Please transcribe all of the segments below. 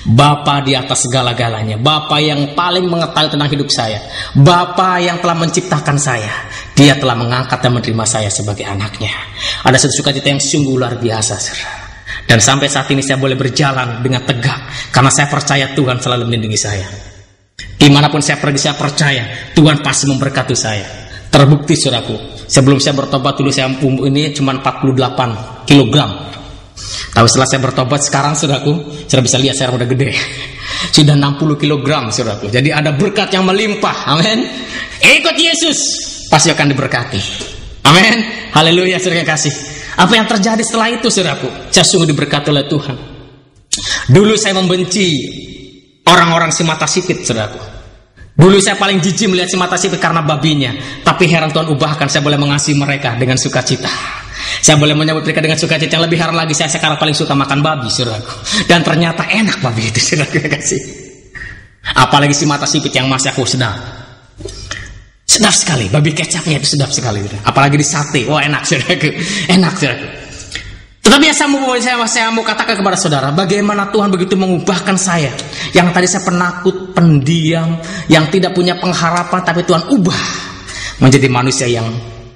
Bapa di atas segala-galanya, Bapa yang paling mengetahui tentang hidup saya, Bapa yang telah menciptakan saya. Dia telah mengangkat dan menerima saya sebagai anaknya. Ada satu sukacita yang sungguh luar biasa, saudara. Dan sampai saat ini saya boleh berjalan dengan tegak, karena saya percaya Tuhan selalu melindungi saya. Dimanapun saya pergi, saya percaya Tuhan pasti memberkati saya. Terbukti, saudaraku, sebelum saya bertobat dulu saya ini cuma 48 kilogram. Tapi setelah saya bertobat sekarang, saudaraku, sudah bisa lihat saya udah gede. Sudah 60 kilogram, saudaraku. Jadi ada berkat yang melimpah. Amin. Ikut Yesus, pasti akan diberkati. Amin. Haleluya, saudara yang kasih. Apa yang terjadi setelah itu, saudaraku? Saya sungguh diberkati oleh Tuhan. Dulu saya membenci orang-orang si mata sipit, saudaraku. Dulu saya paling jijik melihat si mata sipit karena babinya. Tapi heran Tuhan ubahkan, saya boleh mengasihi mereka dengan sukacita. Saya boleh menyambut mereka dengan sukacita. Yang lebih heran lagi, saya sekarang paling suka makan babi, saudaraku. Dan ternyata enak babi itu, saudaraku yang kasih. Apalagi si mata sipit yang masih aku sedap. Sedap sekali, babi kecapnya itu sedap sekali. Apalagi di sate, wah enak, saudaraku. Enak, saudaraku. Tetapi saya mau katakan kepada saudara, bagaimana Tuhan begitu mengubahkan saya. Yang tadi saya penakut, pendiam, yang tidak punya pengharapan, tapi Tuhan ubah menjadi manusia yang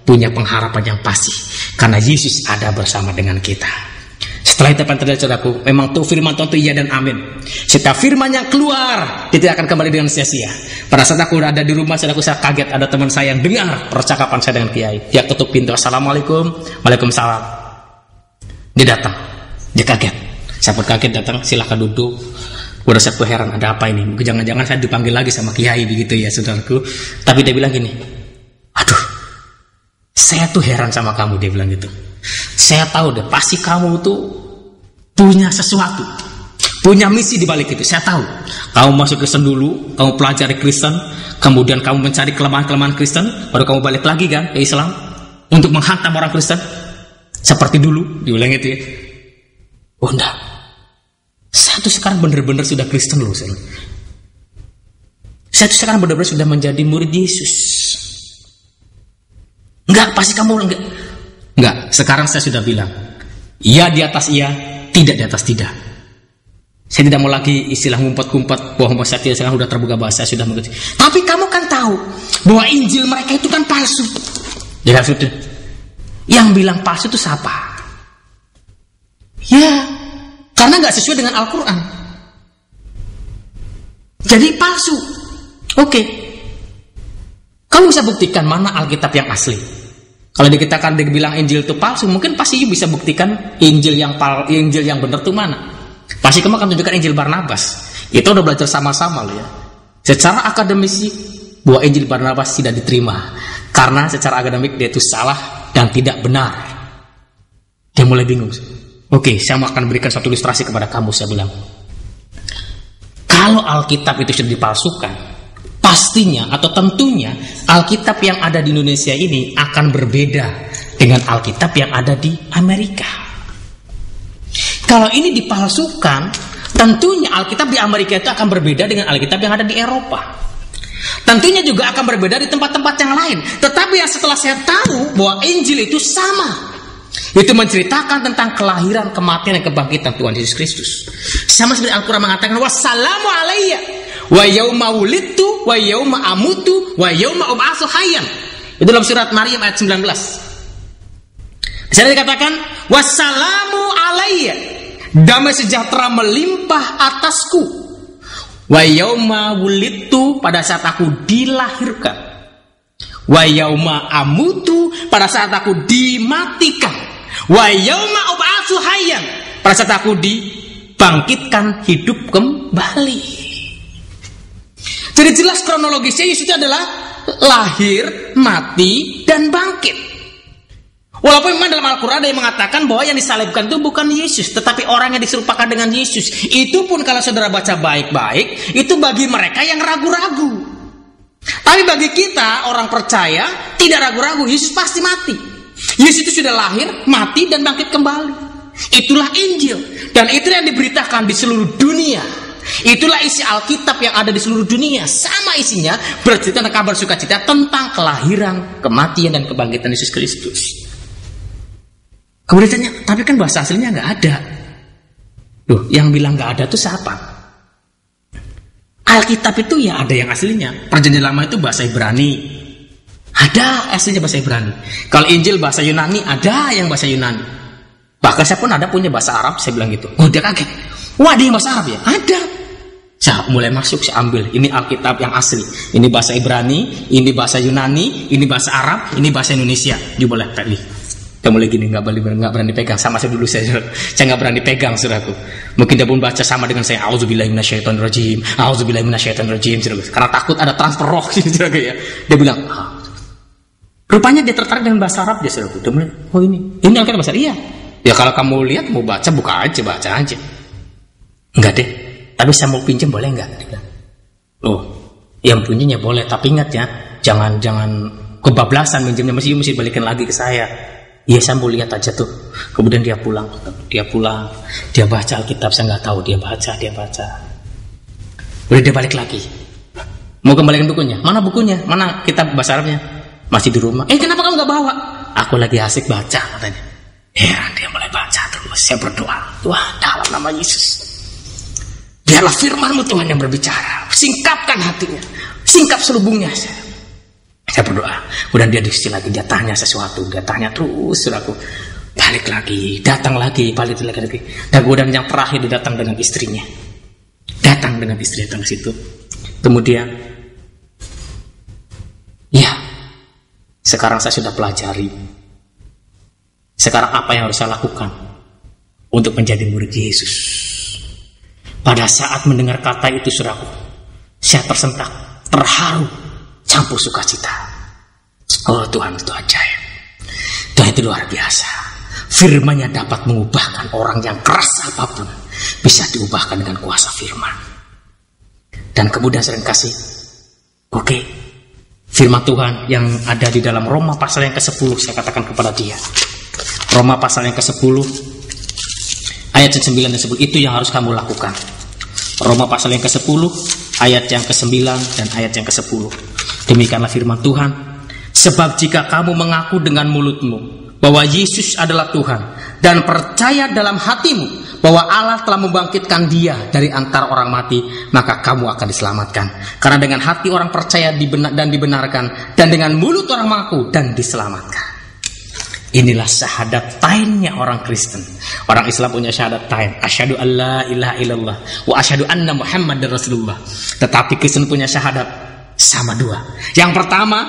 punya pengharapan yang pasti, karena Yesus ada bersama dengan kita. Setelah itu apa yang terjadi, saudaraku? Memang tuh firman Tuhan itu iya dan amin. Setiap firman yang keluar, dia tidak akan kembali dengan sia-sia. Pada saat aku ada di rumah, saudaraku, saya kaget ada teman saya yang dengar percakapan saya dengan Kiai. Dia ketuk pintu, assalamualaikum, waalaikumsalam. Dia datang, dia kaget. Saya pun kaget datang, silakan duduk. Udah saya tuh heran, ada apa ini? Jangan-jangan saya dipanggil lagi sama Kiai begitu ya, saudaraku. Tapi dia bilang gini, aduh, saya tuh heran sama kamu, dia bilang gitu. Saya tahu deh, pasti kamu tuh punya sesuatu, punya misi di balik itu. Saya tahu. Kamu masuk Kristen dulu, kamu pelajari Kristen, kemudian kamu mencari kelemahan-kelemahan Kristen, baru kamu balik lagi kan ke Islam untuk menghantam orang Kristen seperti dulu, diulang itu ya. Oh enggak, saya tuh sekarang benar-benar sudah Kristen loh. Saya tuh sekarang benar-benar sudah menjadi murid Yesus. Enggak, pasti kamu enggak. Sekarang saya sudah bilang, iya di atas iya, tidak di atas tidak. Saya tidak mau lagi istilah ngumpet-ngumpet bahwa homoseksual sekarang sudah terbuka bahasa, sudah mengerti. Tapi kamu kan tahu bahwa Injil mereka itu kan palsu. Ya kan sudah. Yang bilang palsu itu siapa? Ya, karena nggak sesuai dengan Al-Quran. Jadi palsu. Oke. Kamu bisa buktikan mana Alkitab yang asli. Kalau dikatakan dibilang Injil itu palsu, mungkin pasti bisa buktikan Injil yang benar itu mana. Pasti kamu akan tunjukkan Injil Barnabas. Kita udah belajar sama-sama loh ya. Secara akademisi bahwa Injil Barnabas tidak diterima karena secara akademik dia itu salah dan tidak benar. Dia mulai bingung. Oke, saya akan berikan satu ilustrasi kepada kamu. Saya bilang, kalau Alkitab itu sudah dipalsukan, pastinya atau tentunya Alkitab yang ada di Indonesia ini akan berbeda dengan Alkitab yang ada di Amerika. Kalau ini dipalsukan, tentunya Alkitab di Amerika itu akan berbeda dengan Alkitab yang ada di Eropa. Tentunya juga akan berbeda di tempat-tempat yang lain. Tetapi yang setelah saya tahu bahwa Injil itu sama, itu menceritakan tentang kelahiran, kematian, dan kebangkitan Tuhan Yesus Kristus. Sama seperti Al-Quran mengatakan, wassalamu alayya wa yauma wulidtu wa yauma amutu wa yauma ub'atsu hayyan. Itu dalam surat Maryam ayat 19. Di sana dikatakan, wassalamu alayya, damai sejahtera melimpah atasku. Wa yauma wulidtu, pada saat aku dilahirkan. Wa yauma amutu, pada saat aku dimatikan. Wa yauma ub'atsu hayyan, pada saat aku dibangkitkan hidup kembali. Jadi jelas kronologisnya Yesus itu adalah lahir, mati, dan bangkit. Walaupun memang dalam Al-Quran ada yang mengatakan bahwa yang disalibkan itu bukan Yesus, tetapi orang yang diserupakan dengan Yesus. Itu pun kalau saudara baca baik-baik, itu bagi mereka yang ragu-ragu. Tapi bagi kita, orang percaya, tidak ragu-ragu, Yesus pasti mati. Yesus itu sudah lahir, mati, dan bangkit kembali. Itulah Injil. Dan itu yang diberitakan di seluruh dunia. Itulah isi Alkitab yang ada di seluruh dunia. Sama isinya, bercerita tentang kabar sukacita tentang kelahiran, kematian, dan kebangkitan Yesus Kristus. Kemudian tanya, tapi kan bahasa aslinya nggak ada. Loh, yang bilang nggak ada itu siapa? Alkitab itu ya ada yang aslinya. Perjanjian Lama itu bahasa Ibrani, ada aslinya bahasa Ibrani. Kalau Injil bahasa Yunani, ada yang bahasa Yunani. Bahkan saya pun ada punya bahasa Arab. Saya bilang gitu. Oh, dia kaget. Wah, dia bahasa Arab ya? Ada. Saya mulai masuk, saya ambil. Ini Alkitab yang asli. Ini bahasa Ibrani, ini bahasa Yunani, ini bahasa Arab, ini bahasa Indonesia. Dia boleh pilih. Dia mulai gini, nggak berani pegang. Sama saya dulu, saya nggak berani pegang, saudaraku. Mungkin dia pun baca sama dengan saya. Auzubillahi minasyaitonirrajim. Auzubillahi minasyaitonirrajim. Karena takut ada transfer roh, saudaraku ya. Dia bilang, rupanya dia tertarik dengan bahasa Arab, dia saudaraku. Dia mulai, oh ini Alkitab bahasa iya. Ya kalau kamu lihat mau baca, buka aja, baca aja. Enggak deh. Tapi saya mau pinjam boleh enggak? Oh, yang punyanya boleh, tapi ingat ya, jangan kebablasan minjemnya, mesti balikin lagi ke saya. Iya, saya mau lihat aja tuh. Kemudian dia pulang, dia baca Alkitab, saya nggak tahu, dia baca. Udah dia balik lagi. Mau kembalikan bukunya? Mana bukunya? Mana kitab bahasa Arabnya? Masih di rumah. Kenapa kamu nggak bawa? Aku lagi asik baca, katanya. Heran, dia mulai baca terus. Saya berdoa, Tuhan dalam nama Yesus, biarlah firman-Mu Tuhan yang berbicara. Singkapkan hatinya, singkap selubungnya. Saya berdoa. Kemudian dia diisi lagi, dia tanya sesuatu, dia tanya terus, saudaraku. Balik lagi, datang lagi, balik lagi. Dan kemudian yang terakhir dia datang dengan istrinya. Datang ke situ. Kemudian, ya, sekarang saya sudah pelajari. Sekarang apa yang harus saya lakukan untuk menjadi murid Yesus? Pada saat mendengar kata itu, saudaraku, saya tersentak, terharu, campur sukacita. Oh, Tuhan itu ajaib. Tuhan itu luar biasa. Firman-Nya dapat mengubahkan orang yang keras apapun, bisa diubahkan dengan kuasa firman. Dan kemudian sering kasih, oke, firman Tuhan yang ada di dalam Roma pasal yang ke-10, saya katakan kepada dia. Roma pasal yang ke-10 ayat 9 dan 10, itu yang harus kamu lakukan. Roma pasal yang ke-10 ayat yang ke-9 dan ayat yang ke-10. Demikianlah firman Tuhan. Sebab jika kamu mengaku dengan mulutmu bahwa Yesus adalah Tuhan dan percaya dalam hatimu bahwa Allah telah membangkitkan Dia dari antara orang mati, maka kamu akan diselamatkan. Karena dengan hati orang percaya dan dibenarkan, dan dengan mulut orang mengaku dan diselamatkan. Inilah syahadatain orang Kristen. Orang Islam punya syahadatain. Asyhadu alla ilaha illallah wa asyhadu anna Muhammadar Rasulullah. Tetapi Kristen punya syahadat sama dua. Yang pertama,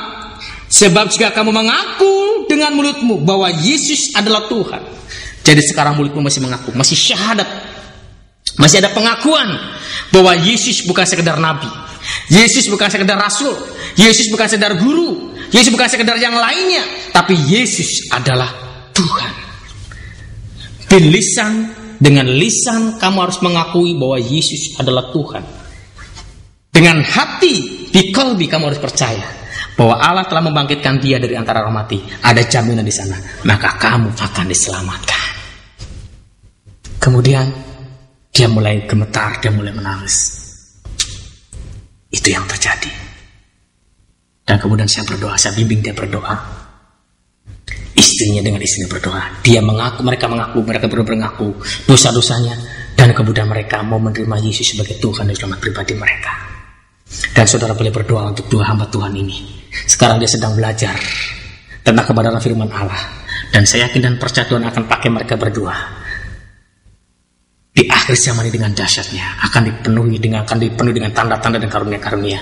sebab jika kamu mengaku dengan mulutmu bahwa Yesus adalah Tuhan. Jadi sekarang mulutmu masih mengaku, masih syahadat. Masih ada pengakuan bahwa Yesus bukan sekedar nabi. Yesus bukan sekedar rasul. Yesus bukan sekedar guru. Yesus bukan sekedar yang lainnya, tapi Yesus adalah Tuhan. Dengan lisan kamu harus mengakui bahwa Yesus adalah Tuhan. Dengan hati, di qalbi kamu harus percaya bahwa Allah telah membangkitkan Dia dari antara orang mati. Ada jaminan di sana, maka kamu akan diselamatkan. Kemudian dia mulai gemetar, dia mulai menangis. Itu yang terjadi. Dan kemudian saya berdoa, saya bimbing dia berdoa. Istrinya dengan istrinya berdoa. Mereka berdua mengaku dosa-dosanya. Dan kemudian mereka mau menerima Yesus sebagai Tuhan dan selamat pribadi mereka. Dan saudara boleh berdoa untuk dua hamba Tuhan ini. Sekarang dia sedang belajar tentang kebenaran firman Allah. Dan saya yakin dan percaya Tuhan akan pakai mereka berdua. Di akhir zaman ini dengan dahsyatnya akan dipenuhi dengan tanda-tanda dan karunia-karunia,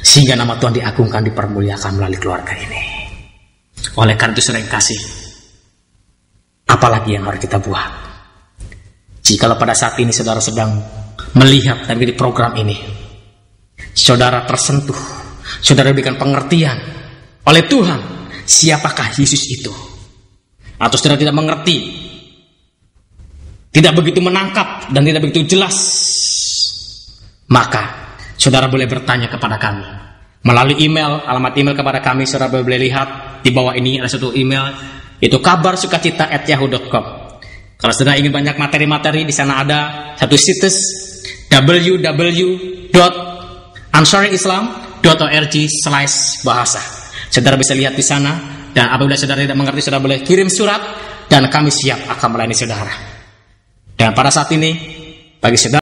sehingga nama Tuhan diagungkan, dipermuliakan melalui keluarga ini. Oleh karena itu sering kasih, apalagi yang harus kita buat? Jikalau pada saat ini saudara sedang melihat dari program ini, saudara tersentuh, saudara diberikan pengertian oleh Tuhan siapakah Yesus itu, atau saudara tidak mengerti, tidak begitu menangkap dan tidak begitu jelas, maka saudara boleh bertanya kepada kami melalui email. Alamat email kepada kami saudara boleh lihat di bawah ini, ada satu email, itu kabarsukacita@yahoo.com. Kalau saudara ingin banyak materi-materi, di sana ada satu situs www.ansariislam.org/bahasa. Saudara bisa lihat di sana, dan apabila saudara tidak mengerti, saudara boleh kirim surat dan kami siap akan melayani saudara. Dan pada saat ini, bagi saudara